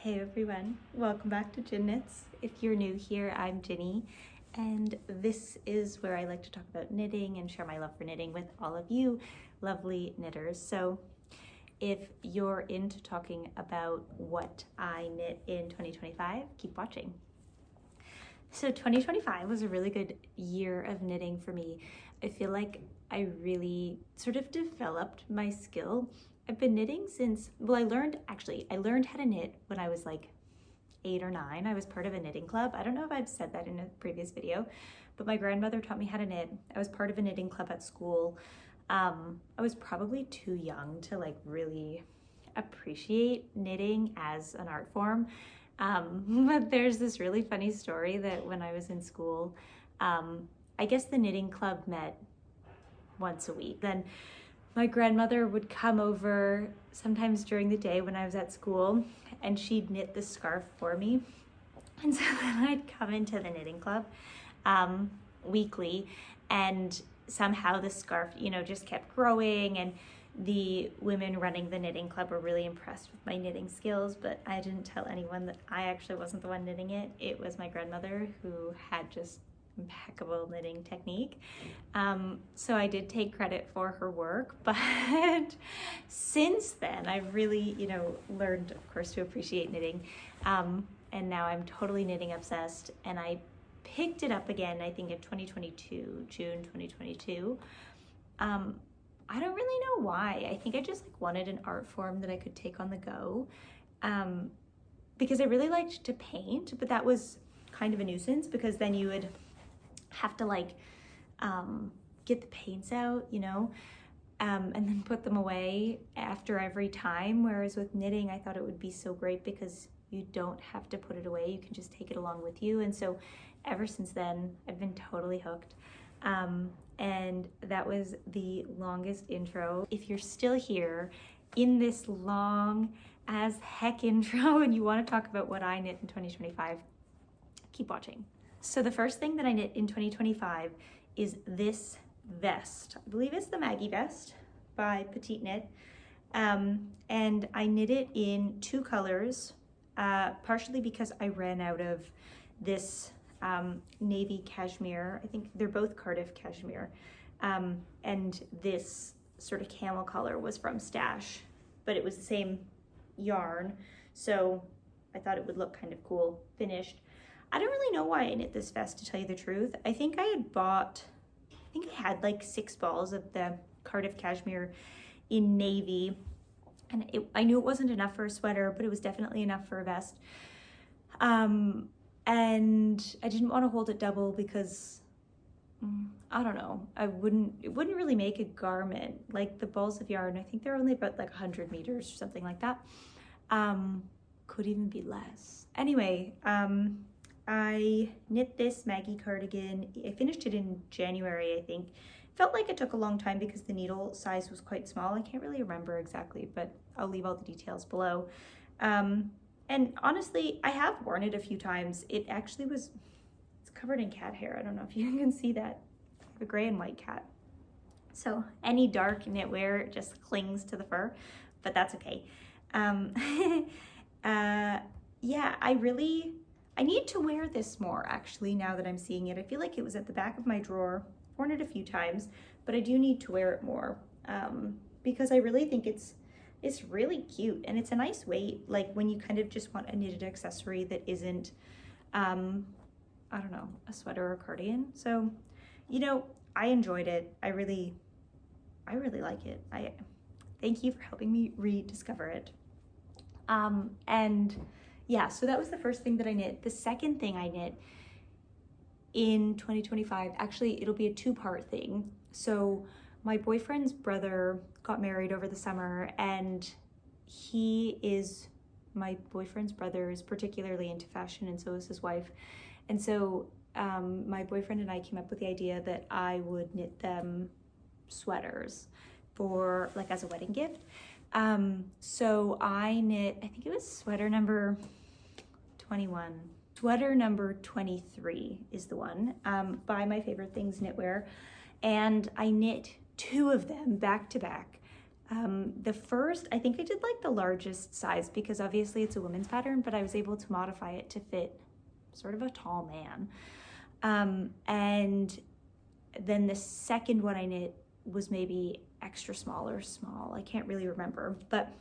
Hey everyone, welcome back to Gyn Knits. If you're new here, I'm Ginny, and this is where I like to talk about knitting and share my love for knitting with all of you lovely knitters. So if you're into talking about what I knit in 2025, keep watching. So 2025 was a really good year of knitting for me. I feel like I really sort of developed my skill. I've been knitting since, I learned how to knit when I was like 8 or 9. I was part of a knitting club. I don't know if I've said that in a previous video, but my grandmother taught me how to knit. I was part of a knitting club at school. I was probably too young to like really appreciate knitting as an art form. But there's this really funny story that when I was in school, I guess the knitting club met once a week. Then my grandmother would come over sometimes during the day when I was at school, and she'd knit the scarf for me. And so then I'd come into the knitting club weekly, and somehow the scarf, just kept growing, and the women running the knitting club were really impressed with my knitting skills, but I didn't tell anyone that I actually wasn't the one knitting it. It was my grandmother who had just impeccable knitting technique. So I did take credit for her work, but since then I've really, learned, of course, to appreciate knitting. And now I'm totally knitting obsessed, and I picked it up again, I think in June 2022. I don't really know why. I think I just wanted an art form that I could take on the go, because I really liked to paint, but that was kind of a nuisance because then you would have to get the paints out, and then put them away after every time. Whereas with knitting, I thought it would be so great because you don't have to put it away. You can just take it along with you. And so ever since then, I've been totally hooked. And that was the longest intro. If you're still here in this long as heck intro and you want to talk about what I knit in 2025, keep watching. So the first thing that I knit in 2025 is this vest. I believe it's the Maggie vest by PetiteKnit. And I knit it in 2 colors, partially because I ran out of this navy cashmere. I think they're both Cardiff cashmere. And this sort of camel color was from Stash, but it was the same yarn. So I thought it would look kind of cool finished. I don't really know why I knit this vest, to tell you the truth. I think I had like 6 balls of the Cardiff cashmere in navy, and I knew it wasn't enough for a sweater, but it was definitely enough for a vest. And I didn't want to hold it double because I don't know, it wouldn't really make a garment. Like the balls of yarn, I think they're only about like 100 meters or something like that. Could even be less. Anyway, I knit this Maggie cardigan. I finished it in January, I think. Felt like it took a long time because the needle size was quite small. I can't really remember exactly, but I'll leave all the details below. And honestly, I have worn it a few times. It actually it's covered in cat hair. I don't know if you can see that. I have a gray and white cat. So any dark knitwear just clings to the fur, but that's okay. Yeah, I need to wear this more, actually, now that I'm seeing it. I feel like it was at the back of my drawer. I've worn it a few times, but I do need to wear it more because I really think it's really cute, and it's a nice weight, like when you kind of just want a knitted accessory that isn't, I don't know, a sweater or a cardigan. So, I enjoyed it. I really like it. Thank you for helping me rediscover it. And yeah, so that was the first thing that I knit. The second thing I knit in 2025, actually, it'll be a 2-part thing. So my boyfriend's brother got married over the summer, and my boyfriend's brother is particularly into fashion, and so is his wife. And so my boyfriend and I came up with the idea that I would knit them sweaters for like as a wedding gift. So I knit, I think it was sweater number 21. Sweater number 23 is the one, by My Favorite Things Knitwear. And I knit 2 of them back to back. The first, I think I did like the largest size because obviously it's a women's pattern, but I was able to modify it to fit sort of a tall man. And then the second one I knit was maybe extra small or small. I can't really remember, but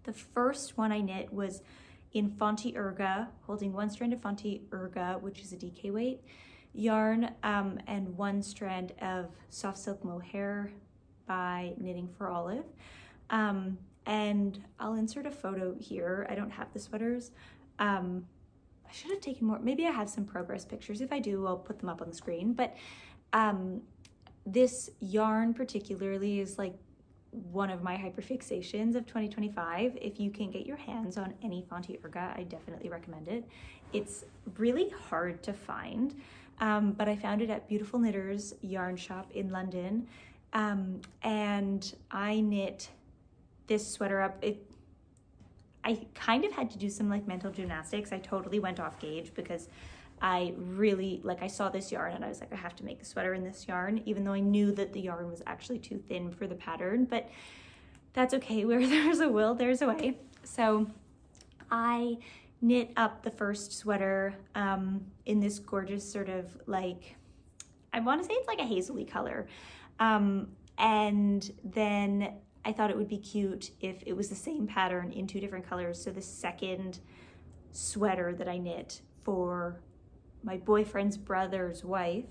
the first one I knit was in Fonty Urga, holding one strand of Fonty Urga, which is a DK weight yarn, and one strand of soft silk mohair by Knitting for Olive. And I'll insert a photo here. I don't have the sweaters. I should have taken more. Maybe I have some progress pictures. If I do, I'll put them up on the screen. But this yarn particularly is like one of my hyperfixations of 2025. If you can get your hands on any Fonty Urga, I definitely recommend it. It's really hard to find, but I found it at Beautiful Knitters yarn shop in London. And I knit this sweater up. I kind of had to do some like mental gymnastics. I totally went off gauge because I really, like, I saw this yarn and I was like, I have to make the sweater in this yarn, even though I knew that the yarn was actually too thin for the pattern, but that's okay. Where there's a will, there's a way. So I knit up the first sweater in this gorgeous sort of like, I want to say it's like a hazily color. And then I thought it would be cute if it was the same pattern in two different colors. So the second sweater that I knit for my boyfriend's brother's wife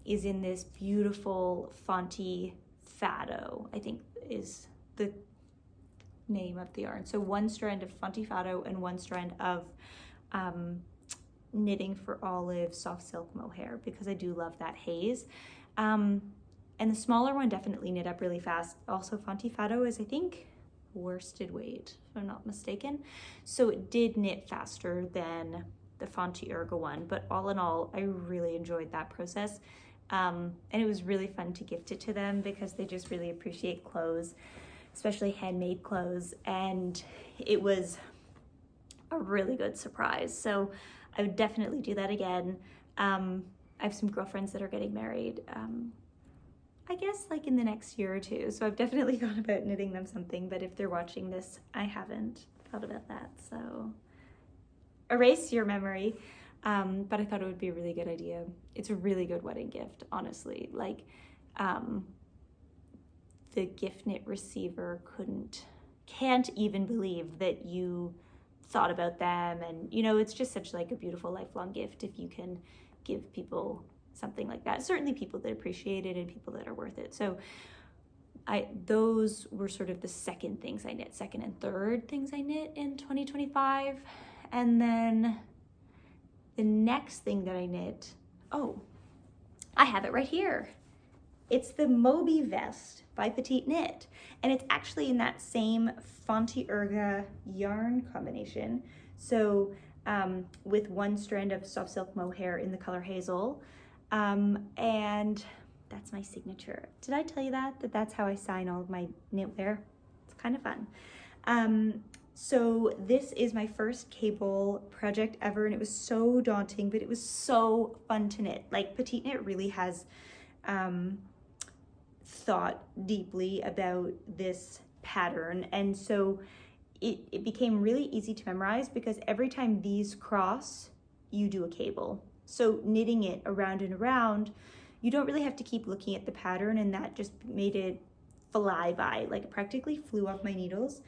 is in this beautiful Fonty Fado, I think is the name of the yarn. So one strand of Fonty Fado and one strand of Knitting for Olive soft silk mohair, because I do love that haze. And the smaller one definitely knit up really fast. Also Fonty Fado is, I think, worsted weight, if I'm not mistaken. So it did knit faster than the Fonty Urga one, but all in all, I really enjoyed that process. And it was really fun to gift it to them because they just really appreciate clothes, especially handmade clothes. And it was a really good surprise. So I would definitely do that again. I have some girlfriends that are getting married, I guess like in the next year or two. So I've definitely thought about knitting them something, but if they're watching this, I haven't thought about that. So erase your memory. But I thought it would be a really good idea. It's a really good wedding gift, honestly. Like, the gift knit receiver can't even believe that you thought about them. And, you know, it's just such like a beautiful lifelong gift if you can give people something like that. Certainly people that appreciate it and people that are worth it. So those were sort of the second and third things I knit in 2025. And then the next thing that I knit, I have it right here. It's the Moby vest by PetiteKnit. And it's actually in that same Fonty Urga yarn combination. So with one strand of soft silk mohair in the color Hazel. And that's my signature. Did I tell you that's how I sign all of my knitwear? It's kind of fun. So this is my first cable project ever, and it was so daunting, but it was so fun to knit. Like, PetiteKnit really has thought deeply about this pattern, and so it became really easy to memorize because every time these cross, you do a cable. So knitting it around and around, you don't really have to keep looking at the pattern, and that just made it fly by. Like, it practically flew off my needles.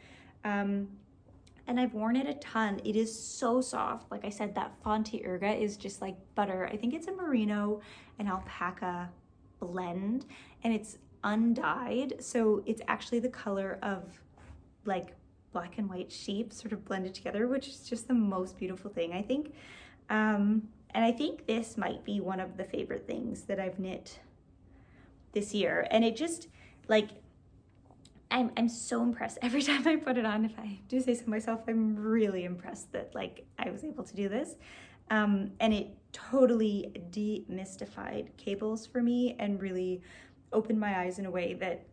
And I've worn it a ton. It is so soft. Like I said, that Fonty Urga is just like butter. I think it's a merino and alpaca blend, and it's undyed. So it's actually the color of like black and white sheep sort of blended together, which is just the most beautiful thing, I think. And I think this might be one of the favorite things that I've knit this year. And it just, like, I'm so impressed every time I put it on. If I do say so myself, I'm really impressed that like I was able to do this. And it totally demystified cables for me and really opened my eyes in a way that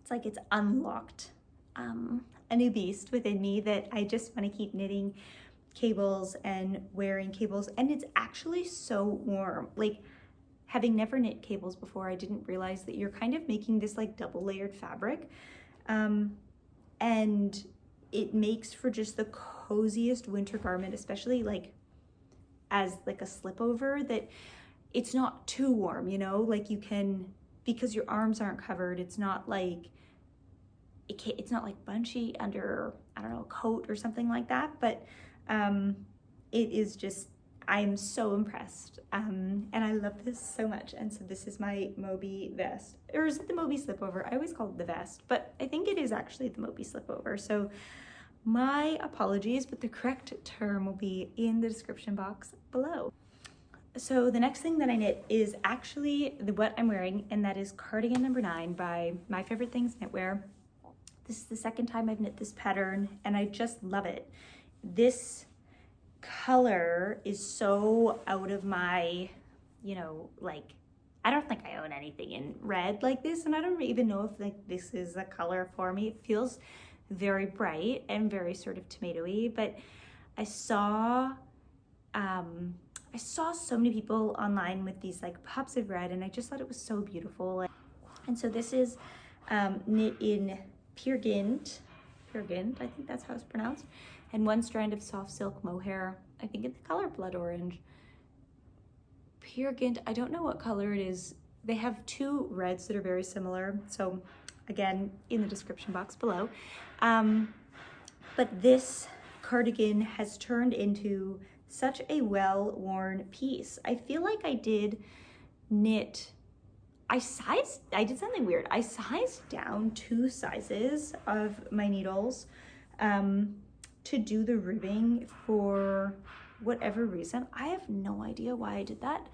it's like it's unlocked a new beast within me that I just want to keep knitting cables and wearing cables. And it's actually so warm. Like, having never knit cables before, I didn't realize that you're kind of making this like double layered fabric. And it makes for just the coziest winter garment, especially like as like a slipover, that it's not too warm, you know, like you can, because your arms aren't covered, it's not like, it's not like bunchy under, I don't know, a coat or something like that, but it is just, I'm so impressed, and I love this so much. And so this is my Moby vest, or is it the Moby slipover? I always call it the vest, but I think it is actually the Moby slipover. So my apologies, but the correct term will be in the description box below. So the next thing that I knit is actually what I'm wearing, and that is Cardigan number 9 by My Favorite Things Knitwear. This is the second time I've knit this pattern, and I just love it. This color is so out of my, you know, like, I don't think I own anything in red like this, and I don't even know if like this is a color for me. It feels very bright and very sort of tomatoey, but I saw so many people online with these like pops of red, and I just thought it was so beautiful. And so this is knit in pure Gynt, I think that's how it's pronounced, and 1 strand of soft silk mohair, I think in the color blood orange. Pure Gynt, I don't know what color it is. They have 2 reds that are very similar, so again, in the description box below. But this cardigan has turned into such a well-worn piece. I feel like I did knit, I did something weird. I sized down 2 sizes of my needles to do the ribbing for whatever reason. I have no idea why I did that.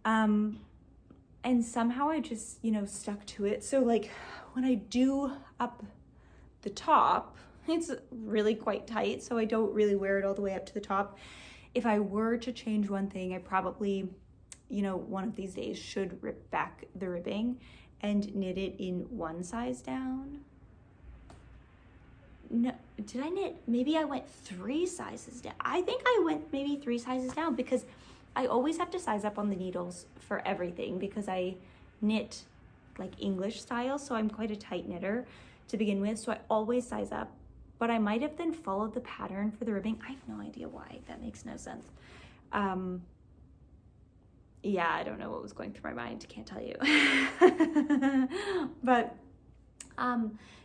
And somehow I just, you know, stuck to it. So like when I do up the top, it's really quite tight, so I don't really wear it all the way up to the top. If I were to change one thing, I probably, you know, one of these days should rip back the ribbing and knit it in 1 size down. No, did I knit? Maybe I went 3 sizes down. I think I went maybe 3 sizes down, because I always have to size up on the needles for everything, because I knit like English style, so I'm quite a tight knitter to begin with, so I always size up. But I might have then followed the pattern for the ribbing. I have no idea why. That makes no sense. Yeah, I don't know what was going through my mind. Can't tell you. But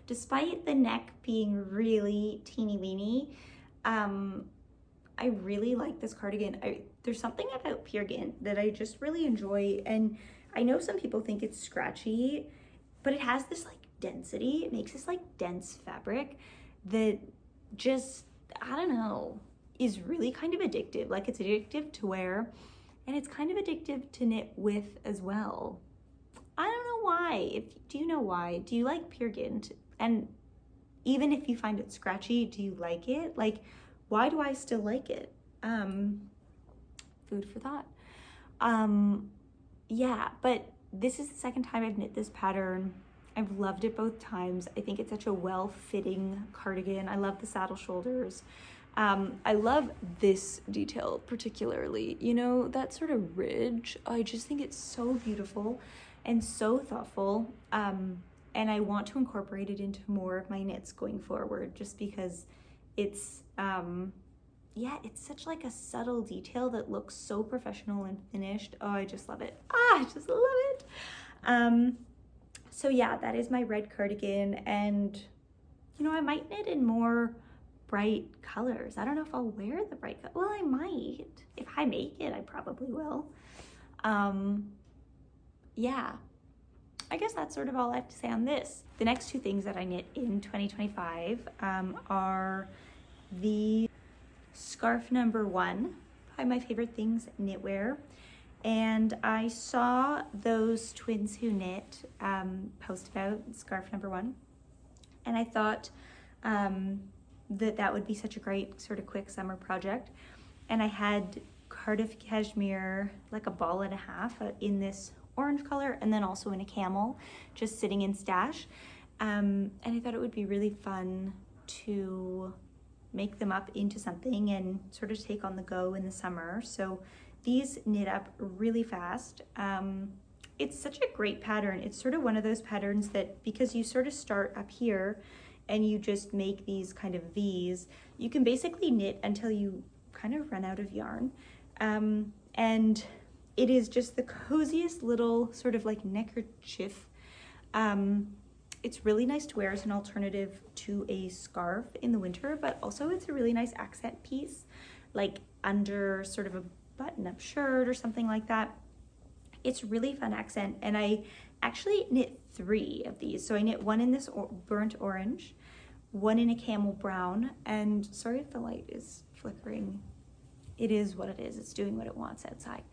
despite the neck being really teeny weeny, I really like this cardigan. There's something about pure Gynt that I just really enjoy. And I know some people think it's scratchy, but it has this like density. It makes this like dense fabric that just, I don't know, is really kind of addictive. Like, it's addictive to wear, and it's kind of addictive to knit with as well. I don't know why. Do you know why? Do you like pure Gynt? And even if you find it scratchy, do you like it? Like, why do I still like it? Food for thought. Yeah, but this is the second time I've knit this pattern. I've loved it both times. I think it's such a well-fitting cardigan. I love the saddle shoulders. I love this detail particularly, you know, that sort of ridge. I just think it's so beautiful and so thoughtful. And I want to incorporate it into more of my knits going forward, just because it's, yeah, it's such like a subtle detail that looks so professional and finished. Oh, I just love it. I just love it. So yeah, that is my red cardigan, and you know, I might knit in more bright colors. I don't know if I'll wear the bright color. Well, I might. If I make it, I probably will. Yeah, I guess that's sort of all I have to say on this. The next 2 things that I knit in 2025 are the scarf number 1 by My Favorite Things Knitwear. And I saw those twins who knit post about scarf number 1, and I thought that would be such a great sort of quick summer project. And I had Cardiff cashmere, like a ball and a half, in this orange color, and then also in a camel, just sitting in stash. And I thought it would be really fun to make them up into something and sort of take on the go in the summer. So these knit up really fast. It's such a great pattern. It's sort of one of those patterns that, because you sort of start up here and you just make these kind of V's, you can basically knit until you kind of run out of yarn. And it is just the coziest little sort of like neckerchief. It's really nice to wear as an alternative to a scarf in the winter, but also it's a really nice accent piece, like under sort of a button-up shirt or something like that. It's really fun accent, and I actually knit 3 of these. So I knit one in this burnt orange, one in a camel brown, and sorry if the light is flickering. It is what it is. It's doing what it wants outside.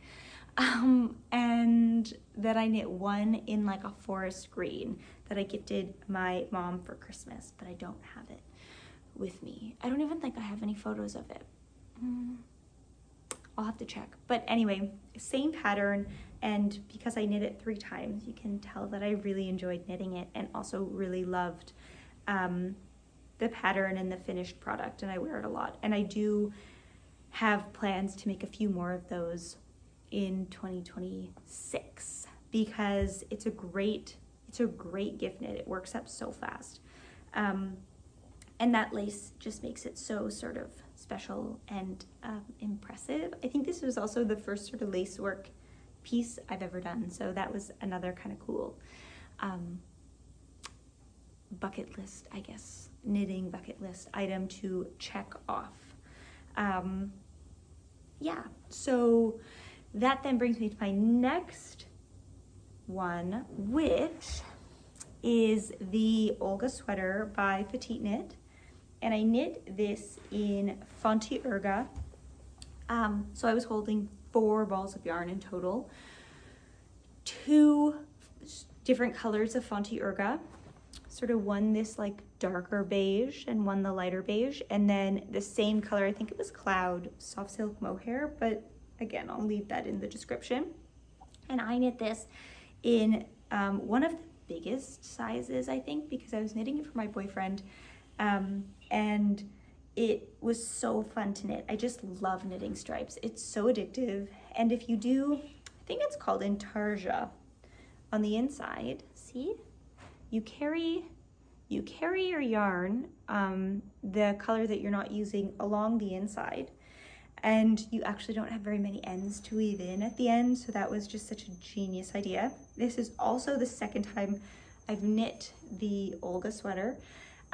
And then I knit one in like a forest green that I gifted my mom for Christmas, but I don't have it with me. I don't even think I have any photos of it. I'll have to check. But anyway, same pattern, and because I knit it 3 times, you can tell that I really enjoyed knitting it and also really loved the pattern and the finished product, and I wear it a lot. And I do have plans to make a few more of those in 2026 because it's a great gift knit. It works up so fast. And that lace just makes it so sort of special and impressive. I think this was also the first sort of lace work piece I've ever done, so that was another kind of cool bucket list, I guess, knitting bucket list item to check off. Yeah, so that then brings me to my next one, which is the Olga sweater by PetiteKnit. And I knit this in Fonty Urga. So I was holding 4 balls of yarn in total. 2 different colors of Fonty Urga. Sort of one this like darker beige and one the lighter beige. And then the same color, I think it was Cloud Soft Silk Mohair, but again, I'll leave that in the description. And I knit this in one of the biggest sizes, I think, because I was knitting it for my boyfriend. And it was so fun to knit. I just love knitting stripes. It's so addictive. And if you do, I think it's called intarsia on the inside, see? You carry your yarn, the color that you're not using, along the inside, and you actually don't have very many ends to weave in at the end, so that was just such a genius idea. This is also the second time I've knit the Olga sweater.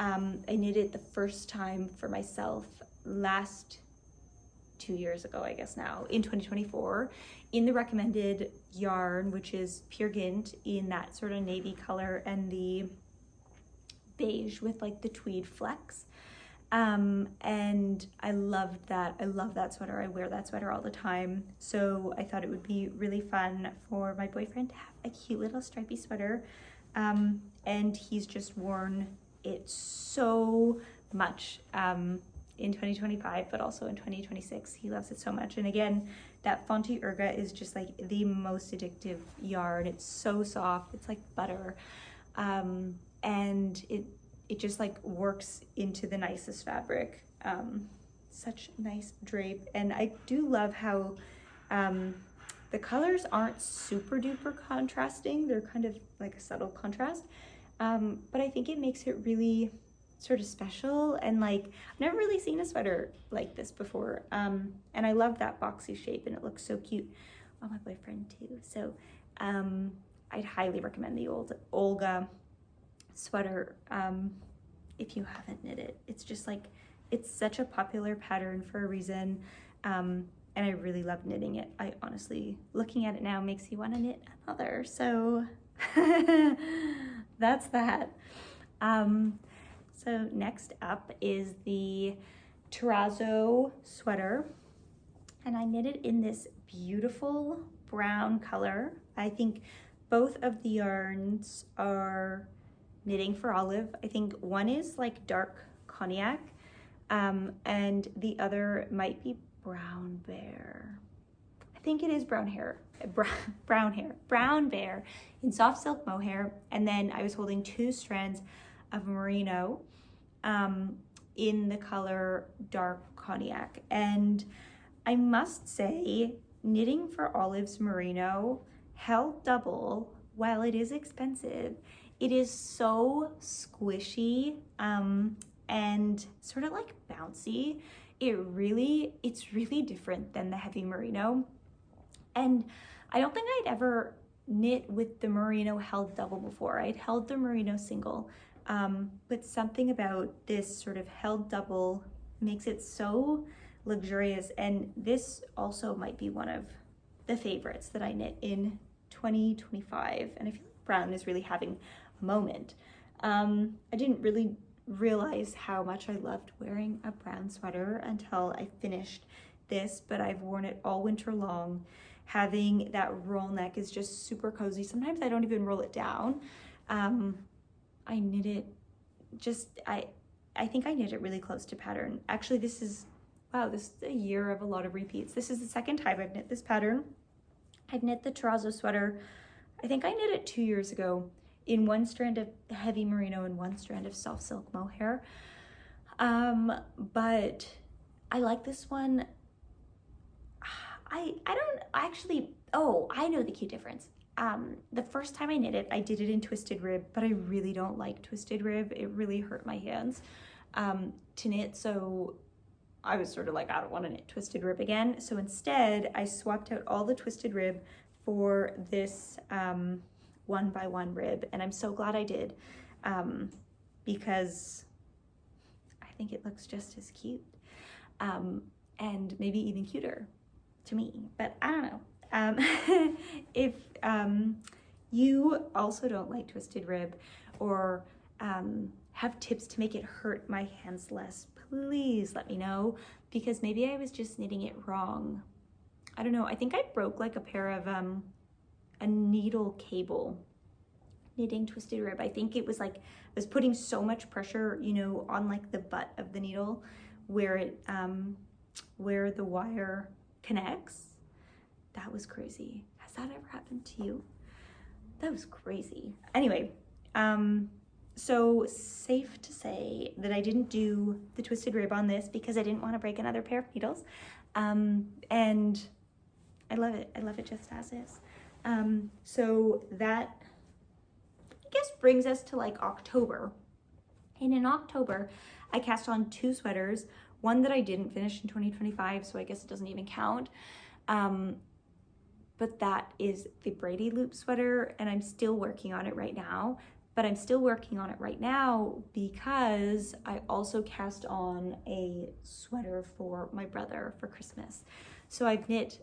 I knit it the first time for myself last 2 years ago, I guess now, in 2024, in the recommended yarn, which is pure Gynt, in that sort of navy color and the beige with like the tweed flecks. And I loved that. I love that sweater. I wear that sweater all the time. So I thought it would be really fun for my boyfriend to have a cute little stripy sweater. And he's just worn it so much in 2025, but also in 2026. He loves it so much. And again, that Fonty Urga is just like the most addictive yarn. It's so soft. It's like butter. And it just like works into the nicest fabric. Such nice drape. And I do love how the colors aren't super duper contrasting. They're kind of like a subtle contrast. But I think it makes it really sort of special, and like I've never really seen a sweater like this before. And I love that boxy shape, and it looks so cute on my boyfriend too. So I'd highly recommend the Olga sweater if you haven't knit it. It's just like, it's such a popular pattern for a reason, and I really love knitting it. I honestly, looking at it now makes you want to knit another, so that's that. So next up is the Terrazzo sweater, and I knit it in this beautiful brown color. I think both of the yarns are knitting for olive. I think one is like dark cognac, and the other might be brown bear. I think it is brown bear in soft silk mohair. And then I was holding 2 strands of merino in the color dark cognac. And I must say, knitting for Olive's Merino held double. While it is expensive, it is so squishy and sort of like bouncy. It's really different than the heavy Merino. And I don't think I'd ever knit with the Merino held double before. I'd held the Merino single, but something about this sort of held double makes it so luxurious. And this also might be one of the favorites that I knit in 2025. And I feel like brown is really having a moment. I didn't really realize how much I loved wearing a brown sweater until I finished this, but I've worn it all winter long. Having that roll neck is just super cozy. Sometimes I don't even roll it down. I knit it I think I knit it really close to pattern. Actually, this is a year of a lot of repeats. This is the second time I've knit this pattern. I've knit the Terrazzo sweater. I think I knit it 2 years ago in one strand of heavy merino and one strand of soft silk mohair. But I like this one. I know the key difference. The first time I knit it, I did it in twisted rib, but I really don't like twisted rib. It really hurt my hands to knit, so I was sort of like, I don't want to knit twisted rib again. So instead, I swapped out all the twisted rib for this 1x1 rib, and I'm so glad I did, because I think it looks just as cute, and maybe even cuter to me, but I don't know. If you also don't like twisted rib or have tips to make it hurt my hands less, please let me know, because maybe I was just knitting it wrong. I don't know. I think I broke like a pair of a needle cable knitting twisted rib. I think it was like I was putting so much pressure, you know, on like the butt of the needle where it where the wire connects. That was crazy. Has that ever happened to you? That was crazy. Anyway, so safe to say that I didn't do the twisted rib on this because I didn't want to break another pair of needles. And I love it. I love it just as is. So that, I guess, brings us to like October. And in October, I cast on 2 sweaters, one that I didn't finish in 2025, so I guess it doesn't even count. But that is the Brady loop sweater, and I'm still working on it right now. But I'm still working on it right now because I also cast on a sweater for my brother for Christmas. So I've knit,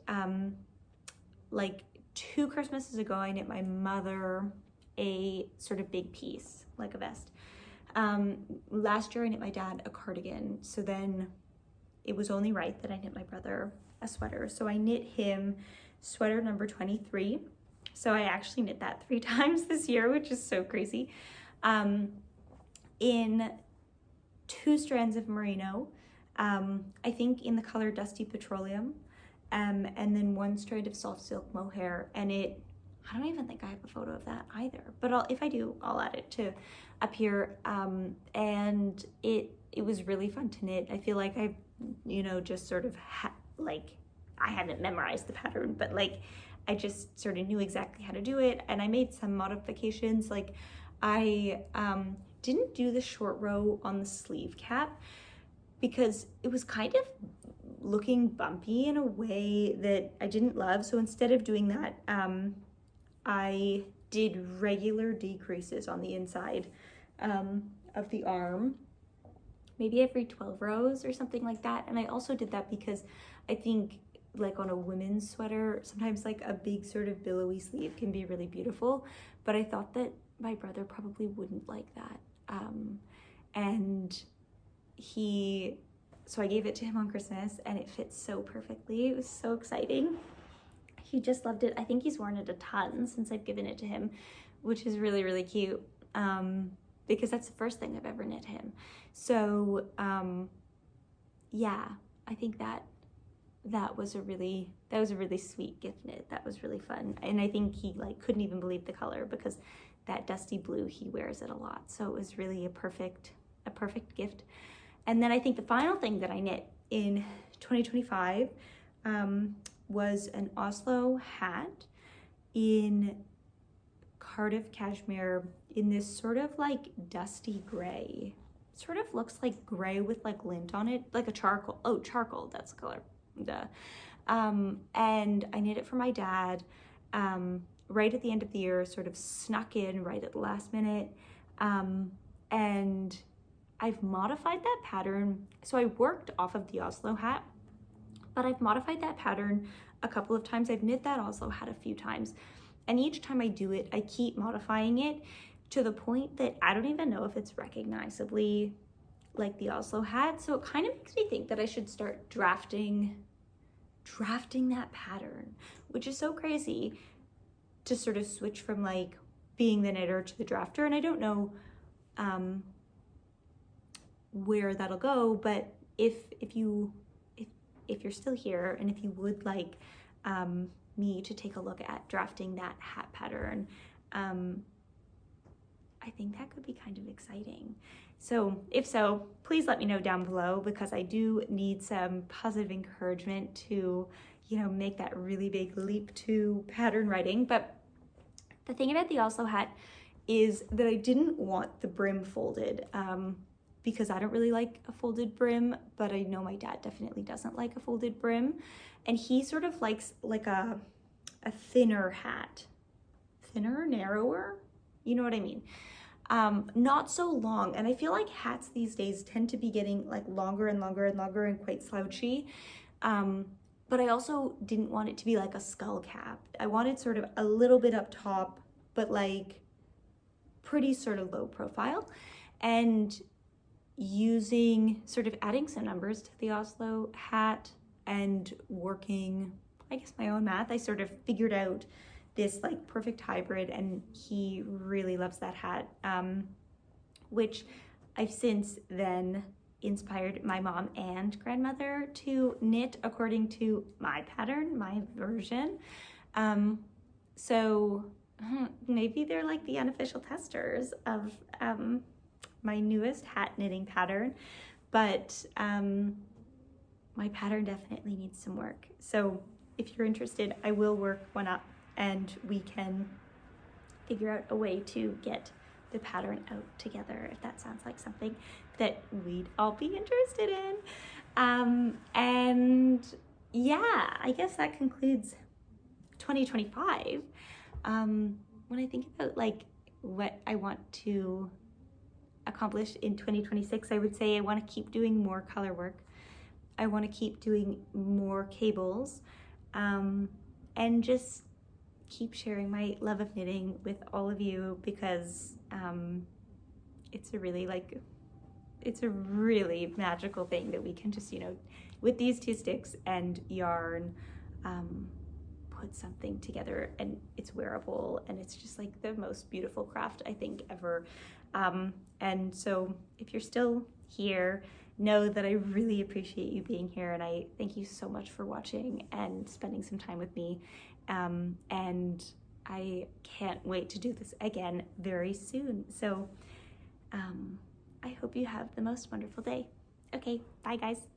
like 2 Christmases ago, I knit my mother a sort of big piece, like a vest. Last year I knit my dad a cardigan. So then it was only right that I knit my brother a sweater. So I knit him sweater number 23. So I actually knit that 3 times this year, which is so crazy. In 2 strands of merino, I think in the color Dusty Petroleum, and then 1 strand of soft silk mohair. And I don't even think I have a photo of that either, but if I do, I'll add it to up here. And it was really fun to knit. I feel like I, just sort of I hadn't memorized the pattern, but like I just sort of knew exactly how to do it. And I made some modifications. Like I didn't do the short row on the sleeve cap because it was kind of looking bumpy in a way that I didn't love. So instead of doing that, I did regular decreases on the inside of the arm, maybe every 12 rows or something like that. And I also did that because I think like on a women's sweater, sometimes like a big sort of billowy sleeve can be really beautiful, but I thought that my brother probably wouldn't like that. So I gave it to him on Christmas and it fits so perfectly. It was so exciting. He just loved it. I think he's worn it a ton since I've given it to him, which is really, really cute. Because that's the first thing I've ever knit him. So, yeah, I think that was a really sweet gift knit. That was really fun. And I think he couldn't even believe the color because that dusty blue, he wears it a lot. So it was really a perfect gift. And then I think the final thing that I knit in 2025 was an Oslo hat in Cardiff cashmere in this sort of like dusty gray. Sort of looks like gray with like lint on it, like a charcoal. Oh, charcoal, that's the color. Duh. And I knit it for my dad right at the end of the year, sort of snuck in right at the last minute. And I've modified that pattern. So I worked off of the Oslo hat, but I've modified that pattern a couple of times. I've knit that Oslo hat a few times. And each time I do it, I keep modifying it to the point that I don't even know if it's recognizably like the Oslo hat. So it kind of makes me think that I should start drafting that pattern, which is so crazy to sort of switch from like being the knitter to the drafter. And I don't know where that'll go, but if you're still here and if you would like me to take a look at drafting that hat pattern, I think that could be kind of exciting. So if so, please let me know down below, because I do need some positive encouragement to, you know, make that really big leap to pattern writing. But the thing about the Oslo hat is that I didn't want the brim folded because I don't really like a folded brim, but I know my dad definitely doesn't like a folded brim. And he sort of likes like a thinner hat, thinner, narrower, you know what I mean? Not so long. And I feel like hats these days tend to be getting like longer and longer and longer and quite slouchy. But I also didn't want it to be like a skull cap. I wanted sort of a little bit up top, but like pretty sort of low profile. And using, sort of adding some numbers to the Oslo hat and working, I guess, my own math, I sort of figured out this like perfect hybrid, and he really loves that hat, which I've since then inspired my mom and grandmother to knit according to my pattern, my version. So maybe they're like the unofficial testers of my newest hat knitting pattern, but my pattern definitely needs some work. So if you're interested, I will work one up and we can figure out a way to get the pattern out together, if that sounds like something that we'd all be interested in. And yeah, I guess that concludes 2025. When I think about like what I want to accomplish in 2026, I would say I want to keep doing more color work. I want to keep doing more cables, and just keep sharing my love of knitting with all of you, because it's a really magical thing that we can just, you know, with these two sticks and yarn, put something together, and it's wearable, and it's just like the most beautiful craft I think ever. And so if you're still here, know that I really appreciate you being here, and I thank you so much for watching and spending some time with me. And I can't wait to do this again very soon. So I hope you have the most wonderful day. Okay, bye guys.